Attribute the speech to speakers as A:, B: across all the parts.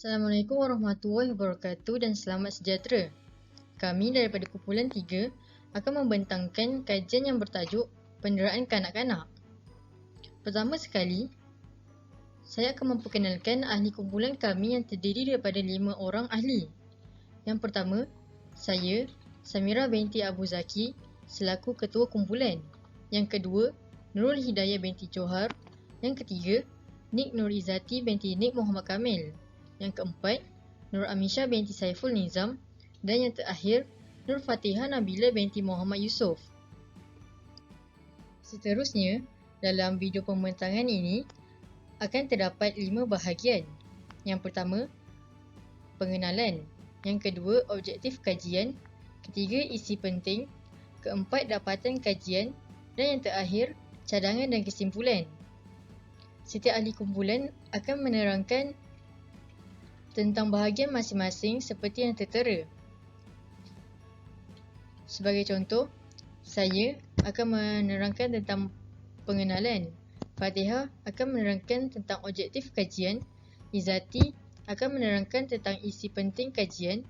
A: Assalamualaikum warahmatullahi wabarakatuh dan selamat sejahtera. Kami daripada kumpulan 3 akan membentangkan kajian yang bertajuk Penderaan Kanak-kanak. Pertama sekali, saya akan memperkenalkan ahli kumpulan kami yang terdiri daripada 5 orang ahli. Yang pertama, saya, Samira binti Abu Zaki, selaku ketua kumpulan. Yang kedua, Nurul Hidayah binti Johar. Yang ketiga, Nik Nur Izzati binti Nik Muhammad Kamil. Yang keempat, Nur Amisha binti Saiful Nizam. Dan yang terakhir, Nur Fatihah Nabila binti Muhammad Yusof. Seterusnya, dalam video pembentangan ini akan terdapat 5 bahagian. Yang pertama, pengenalan. Yang kedua, objektif kajian. Ketiga, isi penting. Keempat, dapatan kajian. Dan yang terakhir, cadangan dan kesimpulan. Setiap ahli kumpulan akan menerangkan tentang bahagian masing-masing seperti yang tertera. Sebagai contoh, saya akan menerangkan tentang pengenalan. Fatihah akan menerangkan tentang objektif kajian. Izzati akan menerangkan tentang isi penting kajian.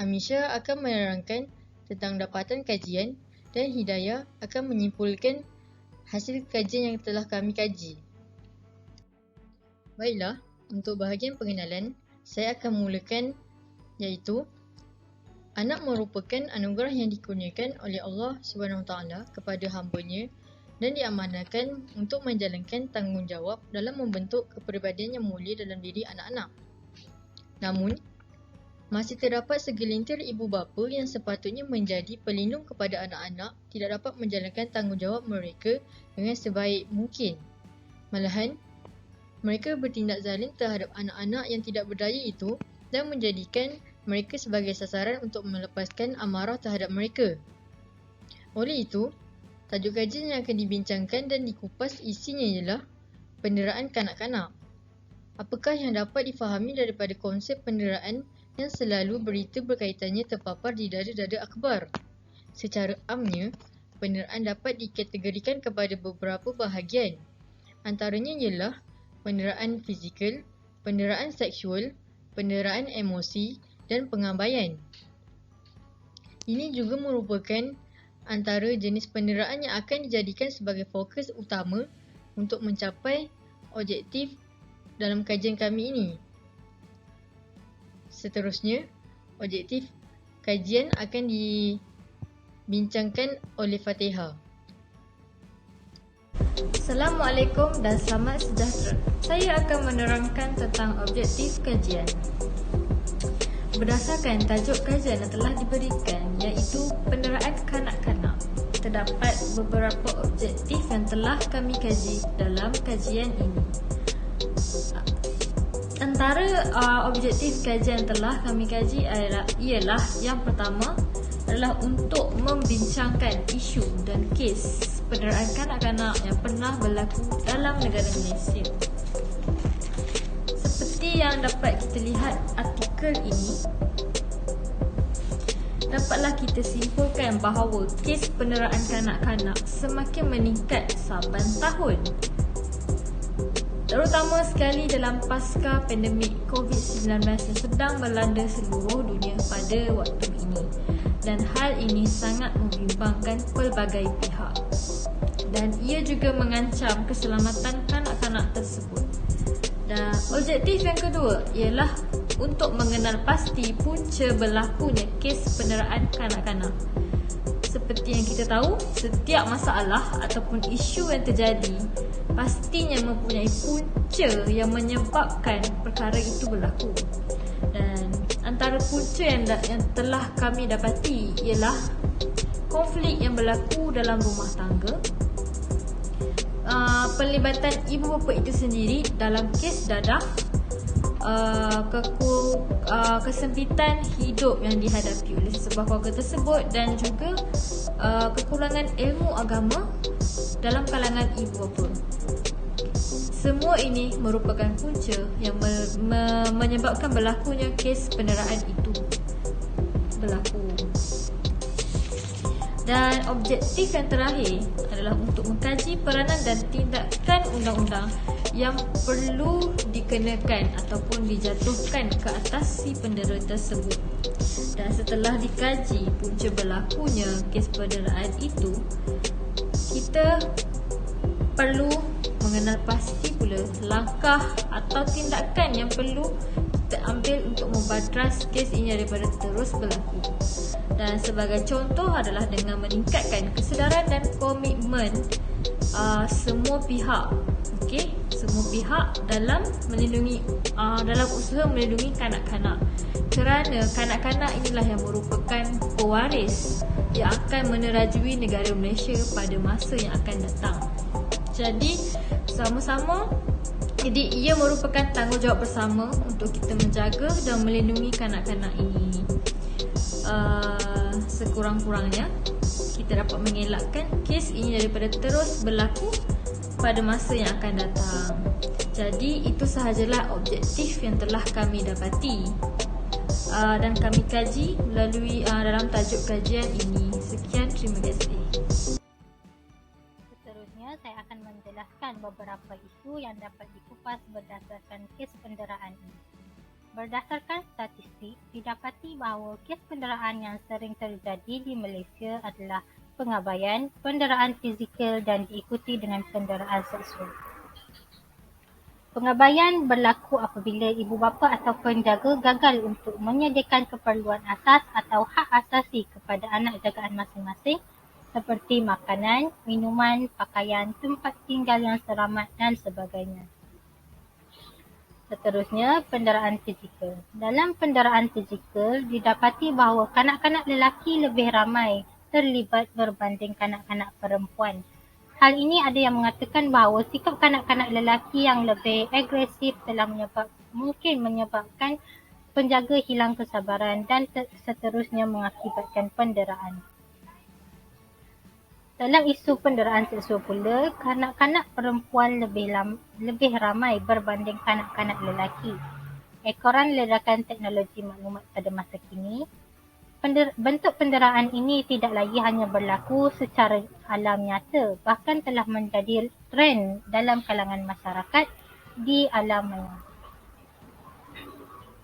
A: Amisha akan menerangkan tentang dapatan kajian. Dan Hidayah akan menyimpulkan hasil kajian yang telah kami kaji. Baiklah, untuk bahagian pengenalan, saya akan mulakan iaitu anak merupakan anugerah yang dikurniakan oleh Allah SWT kepada hamba-Nya dan diamanahkan untuk menjalankan tanggungjawab dalam membentuk kepribadian yang mulia dalam diri anak-anak. Namun, masih terdapat segelintir ibu bapa yang sepatutnya menjadi pelindung kepada anak-anak tidak dapat menjalankan tanggungjawab mereka dengan sebaik mungkin. Malahan, mereka bertindak zalim terhadap anak-anak yang tidak berdaya itu dan menjadikan mereka sebagai sasaran untuk melepaskan amarah terhadap mereka. Oleh itu, tajuk kajian yang akan dibincangkan dan dikupas isinya ialah penderaan kanak-kanak. Apakah yang dapat difahami daripada konsep penderaan yang selalu berita berkaitannya terpapar di dada-dada akbar? Secara amnya, penderaan dapat dikategorikan kepada beberapa bahagian. Antaranya ialah penderaan fizikal, penderaan seksual, penderaan emosi dan pengabaian. Ini juga merupakan antara jenis penderaan yang akan dijadikan sebagai fokus utama untuk mencapai objektif dalam kajian kami ini. Seterusnya, objektif kajian akan dibincangkan oleh Fatihah.
B: Assalamualaikum dan selamat sejahtera. Saya akan menerangkan tentang objektif kajian. Berdasarkan tajuk kajian yang telah diberikan iaitu penderaan kanak-kanak, terdapat beberapa objektif yang telah kami kaji dalam kajian ini. Antara objektif kajian yang telah kami kaji ialah yang pertama adalah untuk membincangkan isu dan kes penderaan kanak-kanak yang pernah berlaku dalam negara Malaysia. Seperti yang dapat kita lihat artikel ini, dapatlah kita simpulkan bahawa kes penderaan kanak-kanak semakin meningkat saban tahun. Terutama sekali dalam pasca pandemik COVID-19 yang sedang melanda seluruh dunia pada waktu ini. Dan hal ini sangat membimbangkan pelbagai pihak. Dan ia juga mengancam keselamatan kanak-kanak tersebut. Dan objektif yang kedua ialah untuk mengenal pasti punca berlakunya kes penderaan kanak-kanak. Seperti yang kita tahu, setiap masalah ataupun isu yang terjadi pastinya mempunyai punca yang menyebabkan perkara itu berlaku. Dan antara punca yang telah kami dapati ialah konflik yang berlaku dalam rumah tangga, pelibatan ibu bapa itu sendiri dalam kes dadah, kesempitan hidup yang dihadapi oleh sebuah keluarga tersebut dan juga kekurangan ilmu agama dalam kalangan ibu bapa. Semua ini merupakan punca yang menyebabkan berlakunya kes penderaan itu berlaku. Dan objektif yang terakhir adalah untuk mengkaji peranan dan tindakan undang-undang yang perlu dikenakan ataupun dijatuhkan ke atas si pendera tersebut. Dan setelah dikaji punca berlakunya kes penderaan itu, kita perlu mengenal pasti pula langkah atau tindakan yang perlu kita ambil untuk membadras kes ini daripada terus berlaku. Dan sebagai contoh adalah dengan meningkatkan kesedaran dan komitmen semua pihak, semua pihak dalam melindungi dalam usaha melindungi kanak-kanak, kerana kanak-kanak inilah yang merupakan pewaris yang akan menerajui negara Malaysia pada masa yang akan datang. Jadi ia merupakan tanggungjawab bersama untuk kita menjaga dan melindungi kanak-kanak ini. Sekurang-kurangnya kita dapat mengelakkan kes ini daripada terus berlaku pada masa yang akan datang. Jadi itu sahajalah objektif yang telah kami dapati dan kami kaji melalui dalam tajuk kajian ini. Sekian, terima kasih.
C: Seterusnya saya akan menjelaskan beberapa isu yang dapat dikupas berdasarkan kes penderaan ini. Berdasarkan statistik, didapati bahawa kes penderaan yang sering terjadi di Malaysia adalah pengabaian, penderaan fizikal dan diikuti dengan penderaan seksual. Pengabaian berlaku apabila ibu bapa atau penjaga gagal untuk menyediakan keperluan asas atau hak asasi kepada anak jagaan masing-masing seperti makanan, minuman, pakaian, tempat tinggal yang selamat dan sebagainya. Seterusnya, penderaan fizikal. Dalam penderaan fizikal, didapati bahawa kanak-kanak lelaki lebih ramai terlibat berbanding kanak-kanak perempuan. Hal ini ada yang mengatakan bahawa sikap kanak-kanak lelaki yang lebih agresif telah mungkin menyebabkan penjaga hilang kesabaran dan seterusnya mengakibatkan penderaan. Dalam isu penderaan seksual pula, kanak-kanak perempuan lebih ramai berbanding kanak-kanak lelaki. Ekoran ledakan teknologi maklumat pada masa kini, bentuk penderaan ini tidak lagi hanya berlaku secara alam nyata, bahkan telah menjadi trend dalam kalangan masyarakat di alam maya.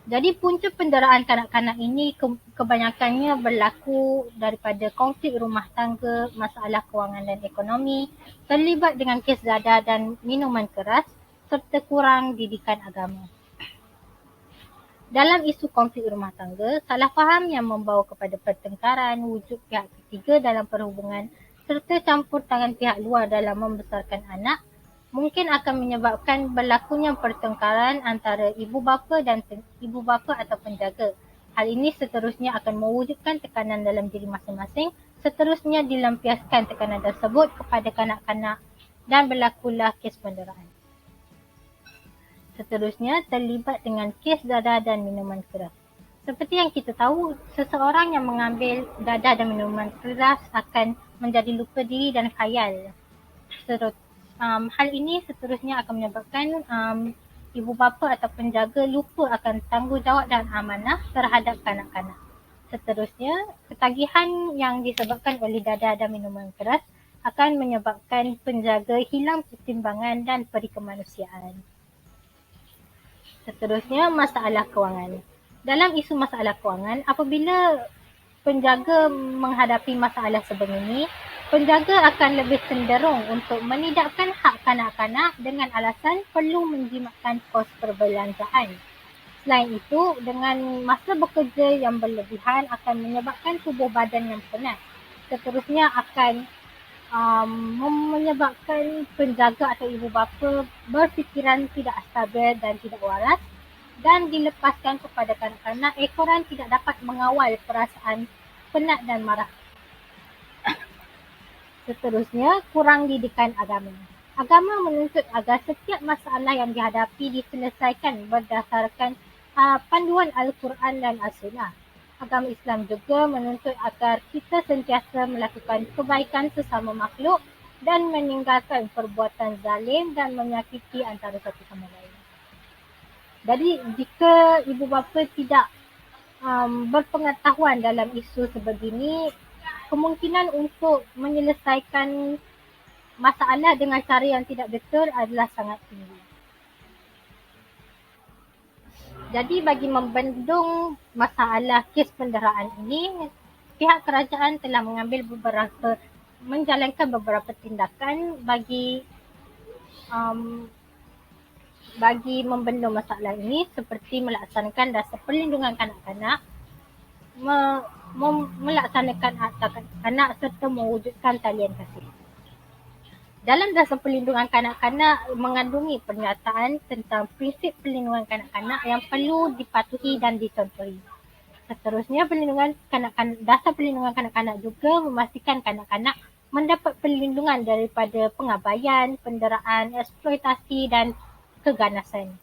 C: Jadi punca penderaan kanak-kanak ini kebanyakannya berlaku daripada konflik rumah tangga, masalah kewangan dan ekonomi, terlibat dengan kes dadah dan minuman keras, serta kurang didikan agama. Dalam isu konflik rumah tangga, salah faham yang membawa kepada pertengkaran, wujud pihak ketiga dalam perhubungan, serta campur tangan pihak luar dalam membesarkan anak, mungkin akan menyebabkan berlakunya pertengkaran antara ibu bapa atau penjaga. Hal ini seterusnya akan mewujudkan tekanan dalam diri masing-masing, seterusnya dilampiaskan tekanan tersebut kepada kanak-kanak dan berlakulah kes penderaan. Seterusnya terlibat dengan kes dadah dan minuman keras. Seperti yang kita tahu, seseorang yang mengambil dadah dan minuman keras akan menjadi lupa diri dan khayal. Hal ini seterusnya akan menyebabkan ibu bapa atau penjaga lupa akan tanggungjawab dan amanah terhadap kanak-kanak. Seterusnya, ketagihan yang disebabkan oleh dadah dan minuman keras akan menyebabkan penjaga hilang pertimbangan dan perikemanusiaan. Seterusnya, masalah kewangan. Dalam isu masalah kewangan, apabila penjaga menghadapi masalah sebegini, penjaga akan lebih cenderung untuk menidakkan hak kanak-kanak dengan alasan perlu menjimatkan kos perbelanjaan. Selain itu, dengan masa bekerja yang berlebihan akan menyebabkan tubuh badan yang penat. Seterusnya akan menyebabkan penjaga atau ibu bapa berfikiran tidak stabil dan tidak waras, dan dilepaskan kepada kanak-kanak, ekoran tidak dapat mengawal perasaan penat dan marah. Seterusnya, kurang didikan agama. Agama menuntut agar setiap masalah yang dihadapi diselesaikan berdasarkan panduan Al-Quran dan As-Sunnah. Agama Islam juga menuntut agar kita sentiasa melakukan kebaikan sesama makhluk dan meninggalkan perbuatan zalim dan menyakiti antara satu sama lain. Jadi, jika ibu bapa tidak berpengetahuan dalam isu sebegini, kemungkinan untuk menyelesaikan masalah dengan cara yang tidak betul adalah sangat tinggi. Jadi bagi membendung masalah kes penderaan ini, pihak kerajaan telah menjalankan beberapa tindakan bagi membendung masalah ini, seperti melaksanakan dasar perlindungan kanak-kanak, melaksanakan akta kanak-kanak serta mewujudkan talian kasih. Dalam dasar perlindungan kanak-kanak mengandungi pernyataan tentang prinsip perlindungan kanak-kanak yang perlu dipatuhi dan dicontohi. Seterusnya, dasar perlindungan kanak-kanak juga memastikan kanak-kanak mendapat perlindungan daripada pengabaian, penderaan, eksploitasi dan keganasan.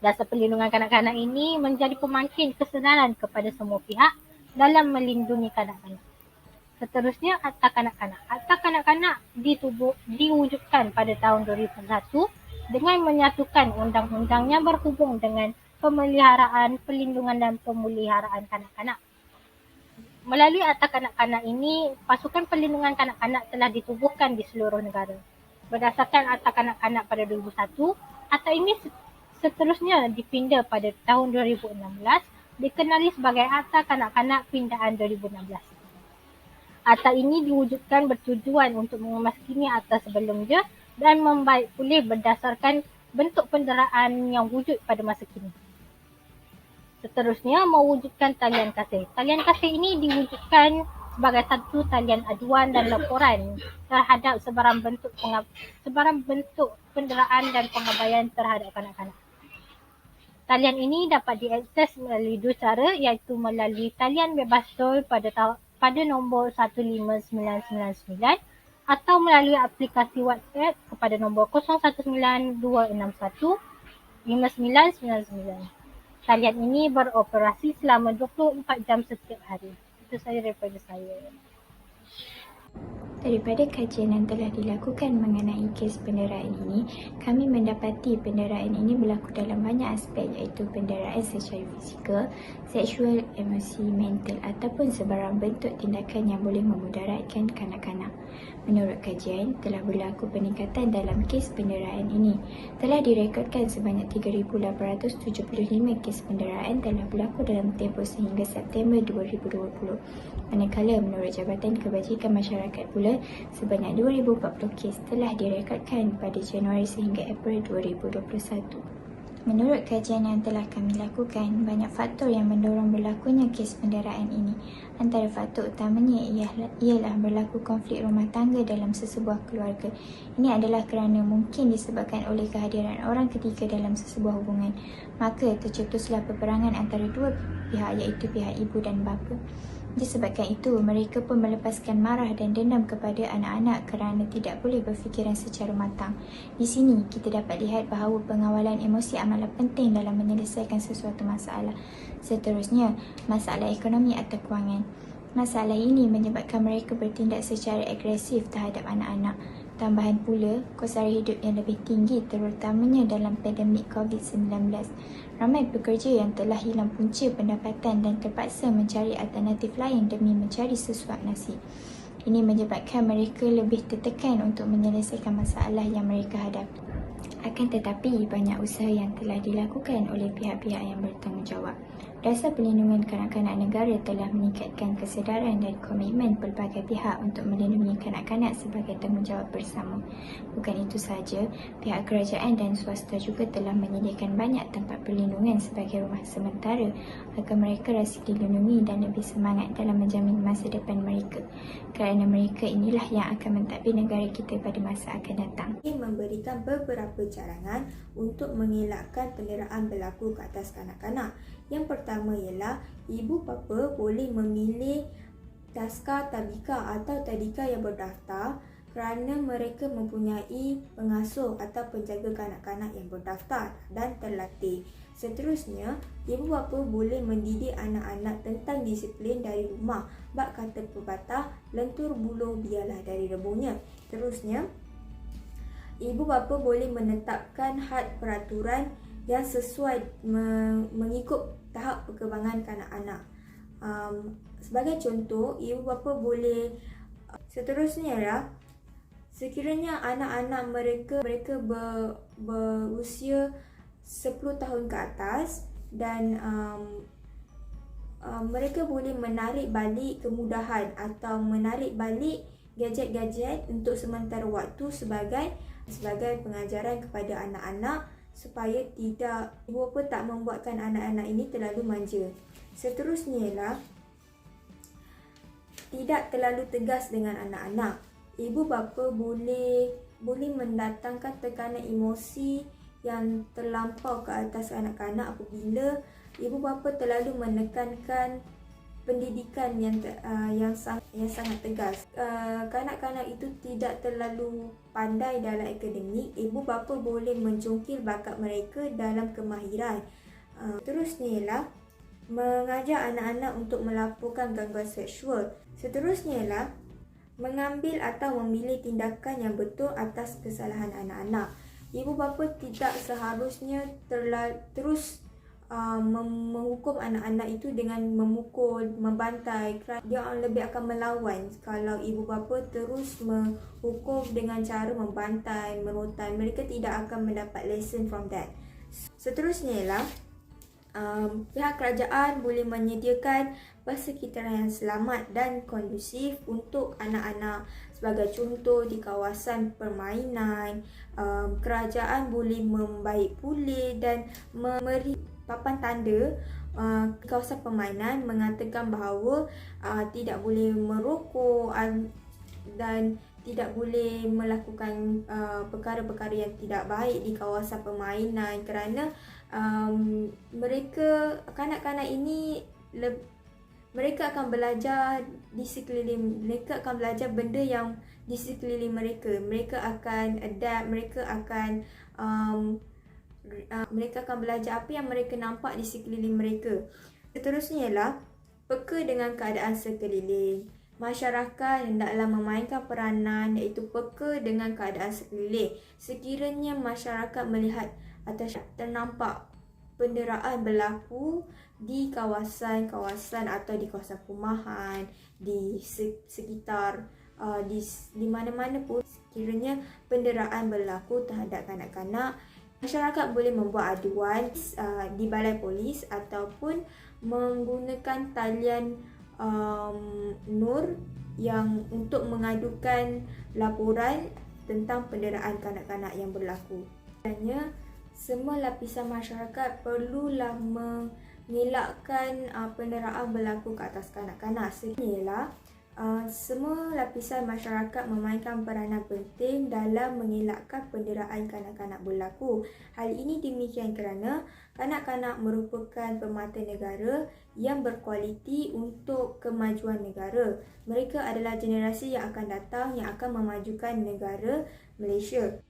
C: Dasar perlindungan kanak-kanak ini menjadi pemangkin kesedaran kepada semua pihak dalam melindungi kanak-kanak. Seterusnya, Akta Kanak-Kanak. Akta Kanak-Kanak diwujudkan pada tahun 2001 dengan menyatukan undang-undang yang berhubung dengan pemeliharaan, perlindungan dan pemeliharaan kanak-kanak. Melalui Akta Kanak-Kanak ini, pasukan perlindungan kanak-kanak telah ditubuhkan di seluruh negara. Berdasarkan Akta Kanak-Kanak pada 2001, akta ini seterusnya dipinda pada tahun 2016, dikenali sebagai Akta Kanak-Kanak Pindaan 2016. Akta ini diwujudkan bertujuan untuk memaskini akta sebelumnya dan membaik pulih berdasarkan bentuk penderaan yang wujud pada masa kini. Seterusnya, mewujudkan talian kasih. Talian kasih ini diwujudkan sebagai satu talian aduan dan laporan terhadap sebarang bentuk penderaan dan pengabaian terhadap kanak-kanak. Talian ini dapat diakses melalui dua cara, iaitu melalui talian bebas tol pada nombor 15999 atau melalui aplikasi WhatsApp kepada nombor 0192615999. Talian ini beroperasi selama 24 jam setiap hari. Itu saja daripada saya.
D: Daripada kajian yang telah dilakukan mengenai kes penderaan ini, kami mendapati penderaan ini berlaku dalam banyak aspek, iaitu penderaan secara fizikal, seksual, emosi, mental ataupun sebarang bentuk tindakan yang boleh memudaratkan kanak-kanak. Menurut kajian, telah berlaku peningkatan dalam kes penderaan ini. Telah direkodkan sebanyak 3,875 kes penderaan telah berlaku dalam tempoh sehingga September 2020. Manakala menurut Jabatan Kebajikan Masyarakat pula, sebanyak 2,040 kes telah direkodkan pada Januari sehingga April 2021. Menurut kajian yang telah kami lakukan, banyak faktor yang mendorong berlakunya kes penderaan ini. Antara faktor utamanya ialah berlaku konflik rumah tangga dalam sesebuah keluarga. Ini adalah kerana mungkin disebabkan oleh kehadiran orang ketiga dalam sesebuah hubungan. Maka tercetuslah peperangan antara dua pihak, iaitu pihak ibu dan bapa. Disebabkan itu, mereka pun melepaskan marah dan dendam kepada anak-anak kerana tidak boleh berfikiran secara matang. Di sini, kita dapat lihat bahawa pengawalan emosi amatlah penting dalam menyelesaikan sesuatu masalah. Seterusnya, masalah ekonomi atau kewangan. Masalah ini menyebabkan mereka bertindak secara agresif terhadap anak-anak. Tambahan pula, kos sara hidup yang lebih tinggi terutamanya dalam pandemik COVID-19. Ramai pekerja yang telah hilang punca pendapatan dan terpaksa mencari alternatif lain demi mencari sesuap nasi. Ini menyebabkan mereka lebih tertekan untuk menyelesaikan masalah yang mereka hadapi. Akan tetapi, banyak usaha yang telah dilakukan oleh pihak-pihak yang bertanggungjawab. Dasar Perlindungan Kanak-Kanak Negara telah meningkatkan kesedaran dan komitmen pelbagai pihak untuk melindungi kanak-kanak sebagai tanggungjawab bersama. Bukan itu sahaja, pihak kerajaan dan swasta juga telah menyediakan banyak tempat perlindungan sebagai rumah sementara agar mereka rasa dilindungi dan lebih semangat dalam menjamin masa depan mereka. Kerana mereka inilah yang akan mentadbir negara kita pada masa akan datang.
E: Memberikan beberapa carangan untuk mengelakkan penderaan berlaku ke atas kanak-kanak. Yang pertama ialah ibu bapa boleh memilih taska tabika atau tadika yang berdaftar kerana mereka mempunyai pengasuh atau penjaga kanak-kanak yang berdaftar dan terlatih. Seterusnya, ibu bapa boleh mendidik anak-anak tentang disiplin dari rumah. Bab kata pepatah, lentur buluh biarlah dari rebuhnya. Terusnya, ibu bapa boleh menetapkan had peraturan yang sesuai mengikut tahap perkembangan kanak-kanak. Sebagai contoh, ibu bapa boleh seterusnya ialah sekiranya anak-anak mereka berusia 10 tahun ke atas dan mereka boleh menarik balik kemudahan atau menarik balik gadget-gadget untuk sementara waktu sebagai pengajaran kepada anak-anak supaya ibu bapa tak membuatkan anak-anak ini terlalu manja. Seterusnya ialah tidak terlalu tegas dengan anak-anak. Ibu bapa boleh mendatangkan tekanan emosi yang terlampau ke atas anak-anak apabila ibu bapa terlalu menekankan pendidikan yang sangat tegas. Kanak-kanak itu tidak terlalu pandai dalam akademik, ibu bapa boleh mencongkil bakat mereka dalam kemahiran. Terusnya ialah mengajar anak-anak untuk melaporkan gangguan seksual. Seterusnya ialah mengambil atau memilih tindakan yang betul atas kesalahan anak-anak. Ibu bapa tidak seharusnya terus menghukum anak-anak itu dengan memukul, membantai. Dia lebih akan melawan kalau ibu bapa terus menghukum dengan cara membantai, merotan. Mereka tidak akan mendapat lesson from that. Seterusnya ialah pihak kerajaan boleh menyediakan persekitaran yang selamat dan kondusif untuk anak-anak. Sebagai contoh, di kawasan permainan, kerajaan boleh membaik pulih dan memberi papan tanda kawasan permainan mengatakan bahawa tidak boleh merokok dan tidak boleh melakukan perkara-perkara yang tidak baik di kawasan permainan kerana kanak-kanak ini mereka akan belajar di sekeliling, mereka akan belajar benda yang di sekeliling mereka. Mereka akan adapt, mereka akan belajar apa yang mereka nampak di sekeliling mereka. Seterusnya ialah peka dengan keadaan sekeliling. Masyarakat hendaklah memainkan peranan iaitu peka dengan keadaan sekeliling. Sekiranya masyarakat melihat atau ternampak penderaan berlaku di kawasan-kawasan atau di kawasan perumahan, di sekitar di mana-mana pun sekiranya penderaan berlaku terhadap kanak-kanak, masyarakat boleh membuat aduan di balai polis ataupun menggunakan talian nur yang untuk mengadukan laporan tentang penderaan kanak-kanak yang berlaku. Sebenarnya semua lapisan masyarakat perlulah mengelakkan penderaan berlaku ke atas kanak-kanak. Ialah semua lapisan masyarakat memainkan peranan penting dalam mengelakkan penderaan kanak-kanak berlaku. Hal ini demikian kerana kanak-kanak merupakan permata negara yang berkualiti untuk kemajuan negara. Mereka adalah generasi yang akan datang yang akan memajukan negara Malaysia.